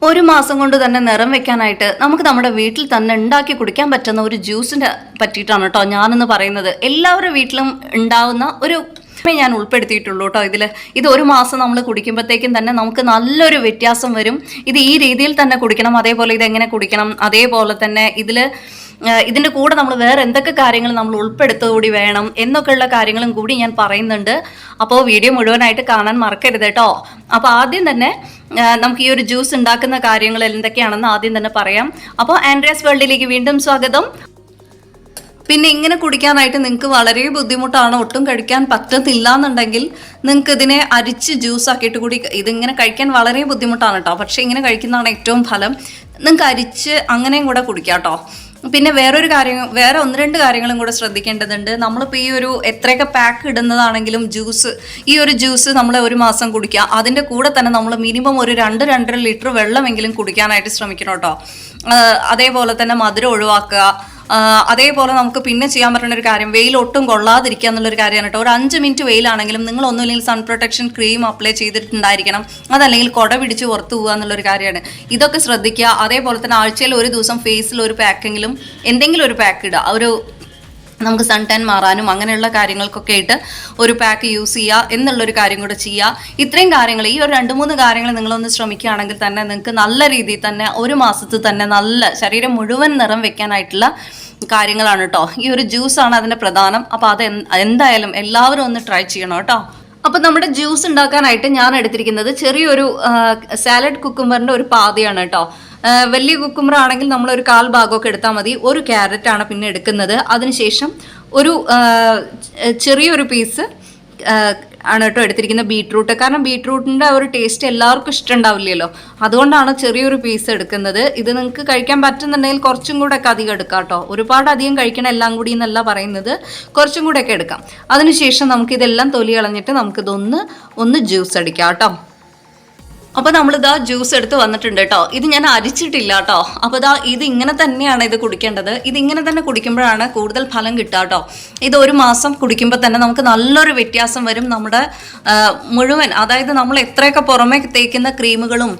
ഒരു മാസം കൊണ്ട് തന്നെ നിറം വെക്കാനായിട്ട് നമുക്ക് നമ്മുടെ വീട്ടിൽ തന്നെ ഉണ്ടാക്കി കുടിക്കാൻ പറ്റുന്ന ഒരു ജ്യൂസിനെ പറ്റിയിട്ടാണ് കേട്ടോ ഞാനെന്ന് പറയുന്നത്. എല്ലാവരുടെ വീട്ടിലും ഉണ്ടാവുന്ന ഒരു ഞാൻ ഉൾപ്പെടുത്തിയിട്ടുള്ളൂ കേട്ടോ ഇത് ഒരു മാസം നമ്മൾ കുടിക്കുമ്പോഴത്തേക്കും തന്നെ നമുക്ക് നല്ലൊരു വ്യത്യാസം വരും. ഇത് ഈ രീതിയിൽ തന്നെ കുടിക്കണം, അതേപോലെ ഇതെങ്ങനെ കുടിക്കണം, അതേപോലെ തന്നെ ഇതിൻ്റെ കൂടെ നമ്മൾ വേറെ എന്തൊക്കെ കാര്യങ്ങൾ നമ്മൾ ഉൾപ്പെടുത്തുകൂടി വേണം എന്നൊക്കെയുള്ള കാര്യങ്ങളും കൂടി ഞാൻ പറയുന്നുണ്ട്. അപ്പോൾ വീഡിയോ മുഴുവനായിട്ട് കാണാൻ മറക്കരുത് കേട്ടോ. അപ്പോൾ ആദ്യം തന്നെ നമുക്ക് ഈ ഒരു ജ്യൂസ് ഉണ്ടാക്കുന്ന കാര്യങ്ങൾ എന്തൊക്കെയാണെന്ന് ആദ്യം തന്നെ പറയാം. അപ്പോൾ ആൻഡ്രിയാസ് വേൾഡിലേക്ക് വീണ്ടും സ്വാഗതം. പിന്നെ ഇങ്ങനെ കുടിക്കാനായിട്ട് നിങ്ങൾക്ക് വളരെ ബുദ്ധിമുട്ടാണ്, ഒട്ടും കഴിക്കാൻ പറ്റത്തില്ല എന്നുണ്ടെങ്കിൽ നിങ്ങൾക്ക് ഇതിനെ അരിച്ച് ജ്യൂസ് ആക്കിയിട്ട് കൂടി ഇതിങ്ങനെ കഴിക്കാൻ വളരെ ബുദ്ധിമുട്ടാണ് കേട്ടോ. പക്ഷേ ഇങ്ങനെ കഴിക്കുന്നതാണ് ഏറ്റവും ഫലം. നിങ്ങൾക്ക് അരിച്ച് അങ്ങനെയും കൂടെ കുടിക്കാം കേട്ടോ. പിന്നെ വേറെ ഒന്ന് രണ്ട് കാര്യങ്ങളും കൂടെ ശ്രദ്ധിക്കേണ്ടതുണ്ട്. നമ്മളിപ്പോൾ ഈ ഒരു എത്രയൊക്കെ പാക്ക് ഇടുന്നതാണെങ്കിലും ഈ ഒരു ജ്യൂസ് നമ്മൾ ഒരു മാസം കുടിക്കുക, അതിൻ്റെ കൂടെ തന്നെ നമ്മൾ മിനിമം ഒരു 2-2.5 ലിറ്റർ വെള്ളമെങ്കിലും കുടിക്കാനായിട്ട് ശ്രമിക്കണം കേട്ടോ. അതേപോലെ തന്നെ മധുരം ഒഴിവാക്കുക. അതേപോലെ നമുക്ക് പിന്നെ ചെയ്യാൻ പറ്റുന്ന ഒരു കാര്യം, വെയിൽ ഒട്ടും കൊള്ളാതിരിക്കുക എന്നുള്ളൊരു കാര്യമാണ് കേട്ടോ. ഒരു 5 മിനിറ്റ് വെയിലാണെങ്കിലും നിങ്ങൾ ഒന്നുമില്ലെങ്കിൽ സൺ പ്രൊട്ടക്ഷൻ ക്രീം അപ്ലൈ ചെയ്തിട്ടുണ്ടായിരിക്കണം, അതല്ലെങ്കിൽ കുട പിടിച്ച് പുറത്തു പോകുക എന്നുള്ളൊരു കാര്യമാണ്. ഇതൊക്കെ ശ്രദ്ധിക്കുക. അതേപോലെ തന്നെ ആഴ്ചയിൽ ഒരു ദിവസം ഫേസിൽ ഒരു പാക്കെങ്കിലും എന്തെങ്കിലും ഒരു പാക്ക് ഇടുക. നമുക്ക് സൺ ടാൻ മാറാനും അങ്ങനെയുള്ള കാര്യങ്ങൾക്കൊക്കെ ആയിട്ട് ഒരു പാക്ക് യൂസ് ചെയ്യുക എന്നുള്ളൊരു കാര്യം കൂടെ ചെയ്യുക. ഇത്രയും കാര്യങ്ങൾ, ഈ ഒരു 2-3 കാര്യങ്ങൾ നിങ്ങളൊന്ന് ശ്രമിക്കുകയാണെങ്കിൽ തന്നെ നിങ്ങൾക്ക് നല്ല രീതിയിൽ തന്നെ ഒരു മാസത്തിൽ തന്നെ നല്ല ശരീരം മുഴുവൻ നിറം വെക്കാനായിട്ടുള്ള കാര്യങ്ങളാണ് കേട്ടോ. ഈ ഒരു ജ്യൂസാണ് അതിൻ്റെ പ്രധാനം. അപ്പോൾ അത് എന്തായാലും എല്ലാവരും ഒന്ന് ട്രൈ ചെയ്യണം കേട്ടോ. അപ്പോൾ നമ്മുടെ ജ്യൂസ് ഉണ്ടാക്കാനായിട്ട് ഞാൻ എടുത്തിരിക്കുന്നത് ചെറിയൊരു സാലഡ് കുക്കുംബറിൻ്റെ ഒരു പാതിയാണ് കേട്ടോ. വലിയ കുക്കുംബർ ആണെങ്കിൽ നമ്മൾ ഒരു 1/4 ഭാഗമൊക്കെ എടുത്താൽ മതി. ഒരു ക്യാരറ്റാണ് പിന്നെ എടുക്കുന്നത്. അതിനുശേഷം ഒരു ചെറിയൊരു പീസ് ആണ് കേട്ടോ എടുത്തിരിക്കുന്ന ബീട്രൂട്ട്. കാരണം ബീട്രൂട്ടിൻ്റെ ഒരു ടേസ്റ്റ് എല്ലാവർക്കും ഇഷ്ടമുണ്ടാവില്ലല്ലോ, അതുകൊണ്ടാണ് ചെറിയൊരു പീസ് എടുക്കുന്നത്. ഇത് നിങ്ങൾക്ക് കഴിക്കാൻ പറ്റുന്നുണ്ടെങ്കിൽ കുറച്ചും കൂടെ ഒക്കെ അധികം എടുക്കാം കേട്ടോ. ഒരുപാട് അധികം കഴിക്കണം എല്ലാം കൂടി എന്നല്ല പറയുന്നത്, കുറച്ചും കൂടെ ഒക്കെ എടുക്കാം. അതിനുശേഷം നമുക്കിതെല്ലാം തൊലി കളഞ്ഞിട്ട് നമുക്കിതൊന്ന് ജ്യൂസ് അടിക്കാം കേട്ടോ. അപ്പോൾ നമ്മളിതാ ജ്യൂസ് എടുത്ത് വന്നിട്ടുണ്ട് കേട്ടോ. ഇത് ഞാൻ അരിച്ചിട്ടില്ല കേട്ടോ. അപ്പോൾ ഇത് ഇങ്ങനെ തന്നെയാണ് ഇത് കുടിക്കേണ്ടത്. ഇതിങ്ങനെ തന്നെ കുടിക്കുമ്പോഴാണ് കൂടുതൽ ഫലം കിട്ടുക കേട്ടോ. ഇത് ഒരു മാസം കുടിക്കുമ്പോൾ തന്നെ നമുക്ക് നല്ലൊരു വ്യത്യാസം വരും. നമ്മുടെ മുഴുവൻ, അതായത് നമ്മൾ എത്രയൊക്കെ പുറമേ തേക്കുന്ന ക്രീമുകളും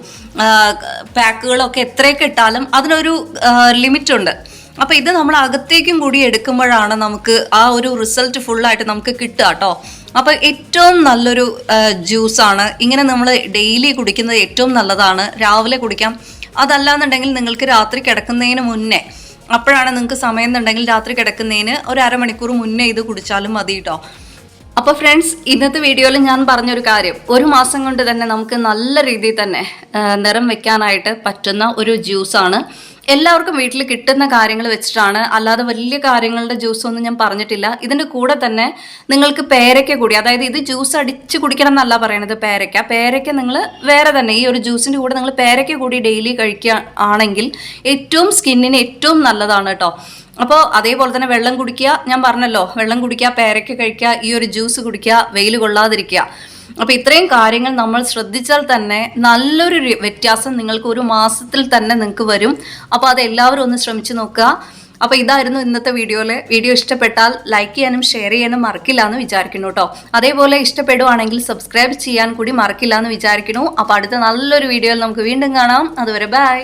പാക്കുകളും ഒക്കെ എത്രയൊക്കെ ഇട്ടാലും അതിനൊരു ലിമിറ്റുണ്ട്. അപ്പോൾ ഇത് നമ്മൾ അകത്തേക്കും കൂടി എടുക്കുമ്പോഴാണ് നമുക്ക് ആ ഒരു റിസൾട്ട് ഫുള്ളായിട്ട് നമുക്ക് കിട്ടുക കേട്ടോ. അപ്പോൾ ഏറ്റവും നല്ലൊരു ജ്യൂസാണ്. ഇങ്ങനെ നമ്മൾ ഡെയിലി കുടിക്കുന്നത് ഏറ്റവും നല്ലതാണ്. രാവിലെ കുടിക്കാം, അതല്ലാന്നുണ്ടെങ്കിൽ നിങ്ങൾക്ക് രാത്രി കിടക്കുന്നതിന് മുന്നേ, അപ്പോഴാണ് നിങ്ങൾക്ക് സമയം എന്നുണ്ടെങ്കിൽ രാത്രി കിടക്കുന്നതിന് ഒരു 1/2 മണിക്കൂർ മുന്നേ ഇത് കുടിച്ചാലും മതി കേട്ടോ. അപ്പോൾ ഫ്രണ്ട്സ്, ഇന്നത്തെ വീഡിയോയിൽ ഞാൻ പറഞ്ഞൊരു കാര്യം, ഒരു മാസം കൊണ്ട് തന്നെ നമുക്ക് നല്ല രീതിയിൽ തന്നെ നിറം വെക്കാനായിട്ട് പറ്റുന്ന ഒരു ജ്യൂസാണ്. എല്ലാവർക്കും വീട്ടിൽ കിട്ടുന്ന കാര്യങ്ങൾ വെച്ചിട്ടാണ്, അല്ലാതെ വലിയ കാര്യങ്ങളുടെ ജ്യൂസൊന്നും ഞാൻ പറഞ്ഞിട്ടില്ല. ഇതിൻ്റെ കൂടെ തന്നെ നിങ്ങൾക്ക് പേരയ്ക്ക കൂടി, അതായത് ഇത് ജ്യൂസ് അടിച്ച് കുടിക്കണം എന്നല്ല പറയണത്, പേരയ്ക്ക നിങ്ങൾ വേറെ തന്നെ ഈ ഒരു ജ്യൂസിൻ്റെ കൂടെ നിങ്ങൾ പേരയ്ക്ക കൂടി ഡെയിലി കഴിക്കുക ആണെങ്കിൽ ഏറ്റവും സ്കിന്നിന് ഏറ്റവും നല്ലതാണ് കേട്ടോ. അപ്പോൾ അതേപോലെ തന്നെ വെള്ളം കുടിക്കുക, ഞാൻ പറഞ്ഞല്ലോ, വെള്ളം കുടിക്കുക, പേരയ്ക്ക കഴിക്കുക, ഈ ഒരു ജ്യൂസ് കുടിക്കുക, വെയിൽ കൊള്ളാതിരിക്കുക. അപ്പോൾ ഇത്രയും കാര്യങ്ങൾ നമ്മൾ ശ്രദ്ധിച്ചാൽ തന്നെ നല്ലൊരു വ്യത്യാസം നിങ്ങൾക്ക് ഒരു മാസത്തിൽ തന്നെ നിങ്ങൾക്ക് വരും. അപ്പോൾ അതെല്ലാവരും ഒന്ന് ശ്രമിച്ചു നോക്കുക. അപ്പോൾ ഇതായിരുന്നു ഇന്നത്തെ വീഡിയോ ഇഷ്ടപ്പെട്ടാൽ ലൈക്ക് ചെയ്യാനും ഷെയർ ചെയ്യാനും മറക്കില്ല എന്ന് വിചാരിക്കുന്നു കേട്ടോ. അതേപോലെ ഇഷ്ടപ്പെടുവാണെങ്കിൽ സബ്സ്ക്രൈബ് ചെയ്യാൻ കൂടി മറക്കില്ല എന്ന് വിചാരിക്കുന്നു. അപ്പോൾ അടുത്ത നല്ലൊരു വീഡിയോയിൽ നമുക്ക് വീണ്ടും കാണാം. അതുവരെ ബൈ.